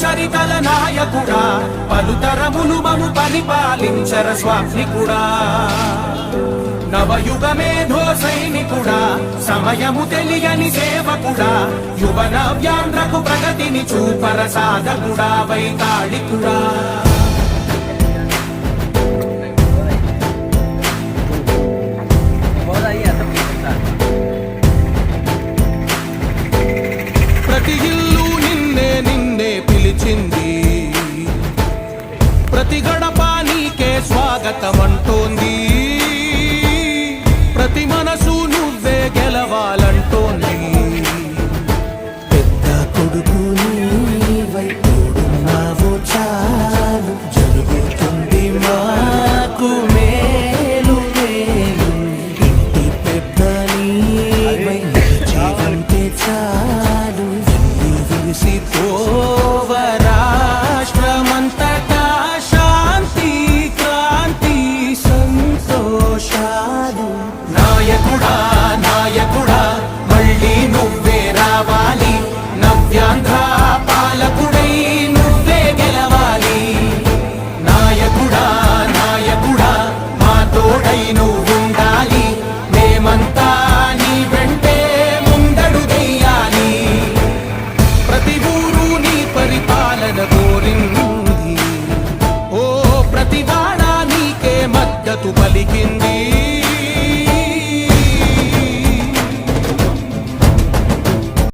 చరితల నాయకుడా పలుతరములు మము పరిపాలించర స్వామికుడా నవయుగ మేధో సైనికుడా సమయము తెలియని సేవకుడా యువన వ్యాంధ్రకు ప్రగతిని చూపర సాధకుడా వైతాళికుడా ప్రతి ఇల్లు నిన్నే నిన్నే పిలిచింది ప్రతి గడప నీకే స్వాగతమంటోంది ప్రతి మనసు నువ్వే గెలవాలంటోంది పెద్ద కొడుకు నీవై తోడున్నావు చాలు జరుగుతుంది మాకు మేలు మేలు ఇంటి పెద్ద నీవై జీవంతే చాలు విసిపోవరా